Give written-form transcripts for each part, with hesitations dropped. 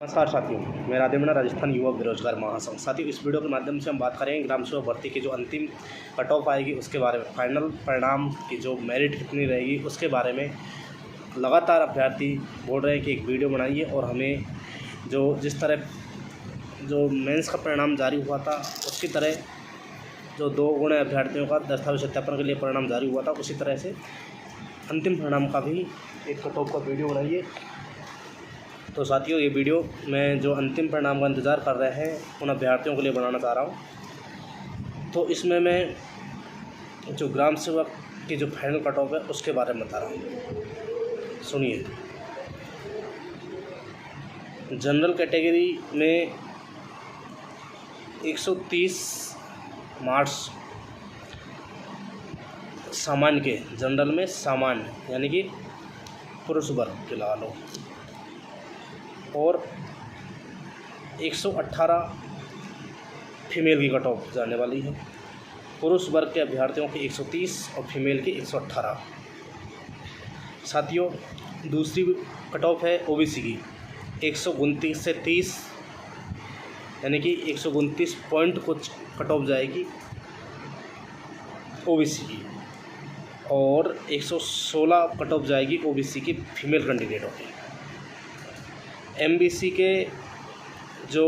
नमस्कार साथियों, मैं राधेमना राजस्थान युवा बेरोजगार महासंघ। साथियों, इस वीडियो के माध्यम से हम बात करेंगे ग्राम सेवक भर्ती की जो अंतिम कट ऑफ आएगी उसके बारे में, फाइनल परिणाम की जो मेरिट कितनी रहेगी उसके बारे में। लगातार अभ्यर्थी बोल रहे हैं कि एक वीडियो बनाइए और हमें जो जिस तरह जो मेंस का परिणाम जारी हुआ था उसकी तरह जो 2 गुणे अभ्यर्थियों का दस्तावेज सत्यापन के लिए परिणाम जारी हुआ था उसी तरह से अंतिम परिणाम का भी एक कट ऑफ का वीडियो बनाइए। तो साथियों, ये वीडियो मैं जो अंतिम परिणाम का इंतज़ार कर रहे हैं उन अभ्यर्थियों के लिए बनाना चाह रहा हूँ। तो इसमें मैं जो ग्राम सेवक की जो फाइनल कट ऑफ है उसके बारे में बता रहा हूँ, सुनिए। जनरल कैटेगरी में 130 मार्क्स सामान्य के, जनरल में सामान्य यानी कि पुरुष वर्ग के लगा लो, और 118 फीमेल की कट ऑफ जाने वाली है। पुरुष वर्ग के अभ्यर्थियों की 130 और फीमेल की 118। साथियों, दूसरी कट ऑफ है ओबीसी की, 129 से 30 यानी कि 129 पॉइंट कुछ कट ऑफ जाएगी ओबीसी की, और 116 कट ऑफ जाएगी ओबीसी की फीमेल कैंडिडेटों की। एमबीसी के जो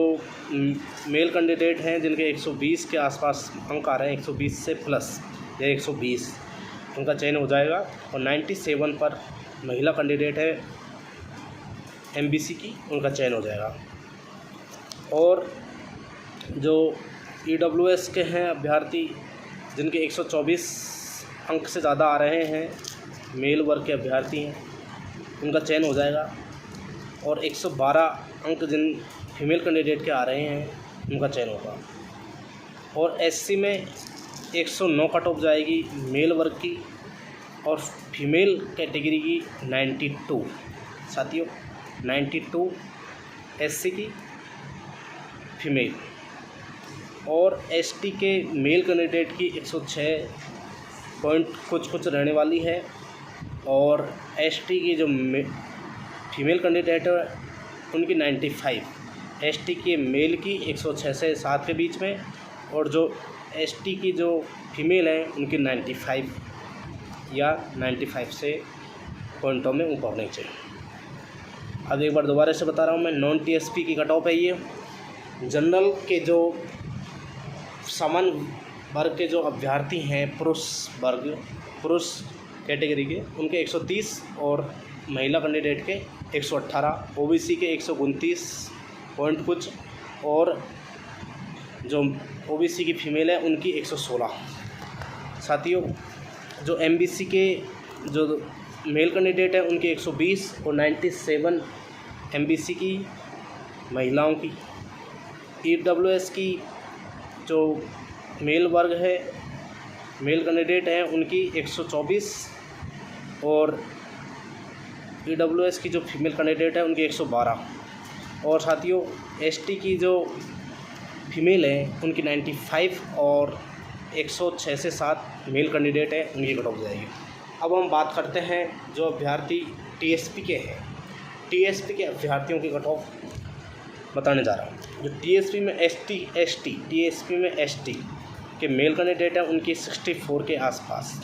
मेल कैंडिडेट हैं जिनके 120 के आसपास अंक आ रहे हैं, 120 से प्लस या 120, उनका चयन हो जाएगा। और 97 पर महिला कैंडिडेट है एमबीसी की, उनका चयन हो जाएगा। और जो ईडब्ल्यूएस के हैं अभ्यर्थी जिनके 124 अंक से ज़्यादा आ रहे हैं, मेल वर्ग के अभ्यर्थी हैं, उनका चयन हो जाएगा। और 112 अंक जिन फीमेल कैंडिडेट के आ रहे हैं उनका चयन होगा। और एससी में 109 कट ऑफ जाएगी मेल वर्ग की, और फीमेल कैटेगरी की 92। साथियों, 92 एससी की फीमेल। और एसटी के मेल कैंडिडेट की 106 पॉइंट कुछ रहने वाली है, और एसटी की जो फीमेल कैंडिडेट है उनकी 95, एसटी के मेल की 106 से 7 के बीच में, और जो एसटी की जो फीमेल है उनकी 95 या 95 से पॉइंटों में ऊपर होने चाहिए। अब एक बार दोबारा से बता रहा हूँ मैं, नॉन टीएसपी की कट ऑफ है ये। जनरल के जो सामान्य वर्ग के जो अभ्यर्थी हैं, पुरुष कैटेगरी के, उनके 130, और महिला कैंडिडेट के 118, ओबीसी के 129 पॉइंट कुछ, और जो ओबीसी की फीमेल है उनकी 116। साथियों, जो एमबीसी के जो मेल कैंडिडेट है उनके 120 और 97 एमबीसी की महिलाओं की। ईडब्ल्यूएस की जो मेल वर्ग है, मेल कैंडिडेट हैं उनकी 124, और ईडब्ल्यूएस की जो फीमेल कैंडिडेट है उनकी 112। और साथियों, एसटी की जो फीमेल है उनकी 95, और 106 से 7 मेल कैंडिडेट है उनकी कट ऑफ जाएगी। अब हम बात करते हैं जो अभ्यर्थी टीएसपी के हैं, टीएसपी के अभ्यर्थियों की कट ऑफ बताने जा रहा हूँ। जो टीएसपी में टीएसपी में एसटी के मेल कैंडिडेट हैं उनकी 64 के आसपास,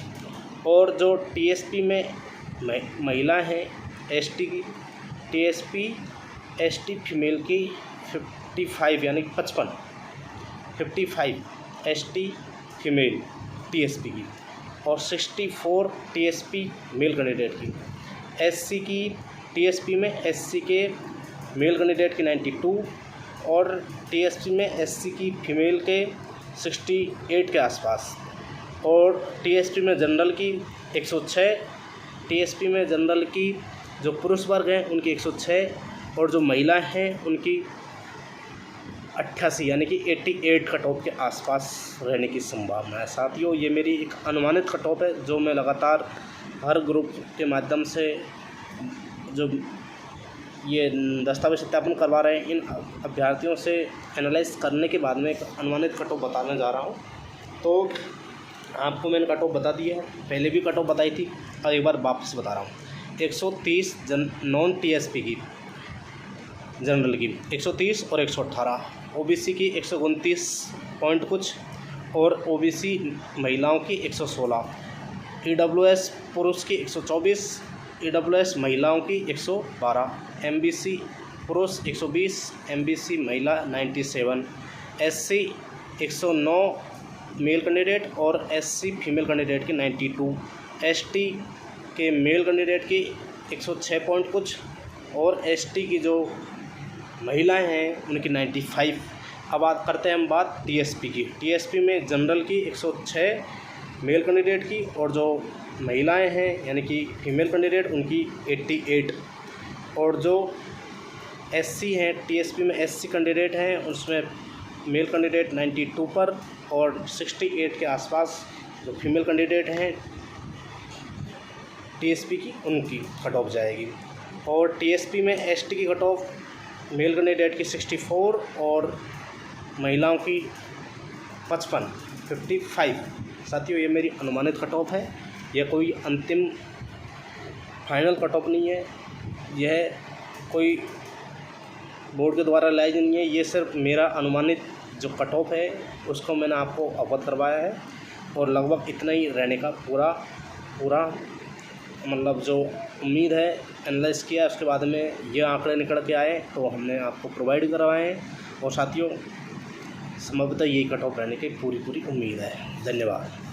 और जो टीएसपी में महिला हैं एसटी की, टीएसपी एसटी फीमेल की 55 यानी 55 एसटी फीमेल टीएसपी की, और 64 टीएसपी मेल कैंडिडेट की। एससी की टीएसपी में एससी के मेल कैंडिडेट की 92, और टीएसपी में एससी की फीमेल के 68 के आसपास, और टीएसपी में जनरल की 106, टीएसपी में जनरल की जो पुरुष वर्ग हैं उनकी 106, और जो महिला हैं उनकी 88 यानी कि 88 कट ऑफ के आसपास रहने की संभावना है। साथियों, ये मेरी एक अनुमानित कट ऑफ है जो मैं लगातार हर ग्रुप के माध्यम से जो ये दस्तावेज सत्यापन करवा रहे हैं इन अभ्यर्थियों से एनालाइज करने के बाद में एक अनुमानित कट ऑफ बताने जा रहा हूँ। तो आपको मैंने कट ऑफ बता दी है, पहले भी कट ऑफ बताई थी, और एक बार वापस बता रहा हूँ। 130 नॉन टीएसपी की जनरल की 130 और 118, ओबीसी की 129 पॉइंट कुछ और ओबीसी महिलाओं की 116, ईडब्ल्यूएस पुरुष की 124, ईडब्ल्यूएस महिलाओं की 112, एमबीसी पुरुष 120, एमबीसी महिला 97, एससी 109 मेल कैंडिडेट और एससी फीमेल कैंडिडेट की 92, एसटी के मेल कैंडिडेट की 106 पॉइंट कुछ और एसटी की जो महिलाएं हैं उनकी 95। अब बात करते हैं हम बात टीएसपी की। टीएसपी में जनरल की 106 मेल कैंडिडेट की और जो महिलाएं हैं यानी कि फीमेल कैंडिडेट उनकी 88, और जो एससी हैं टीएसपी में एससी कैंडिडेट हैं उसमें मेल कैंडिडेट 92 पर और 68 के आसपास जो फीमेल कैंडिडेट हैं टीएसपी की उनकी कट ऑफ जाएगी। और टीएसपी में एसटी की कट ऑफ मेल कैंडिडेट की 64 और महिलाओं की 55। साथियों ये मेरी अनुमानित कट ऑफ है, यह कोई अंतिम फाइनल कट ऑफ नहीं है, यह कोई बोर्ड के द्वारा लाई नहीं है, ये सिर्फ मेरा अनुमानित जो कट ऑफ है उसको मैंने आपको अवगत करवाया है। और लगभग इतना ही रहने का पूरा मतलब जो उम्मीद है एनालाइज किया, उसके बाद में ये आंकड़े निकल के आए तो हमने आपको प्रोवाइड करवाए हैं। और साथियों संभवतः यही कट ऑफ रहने की पूरी उम्मीद है। धन्यवाद।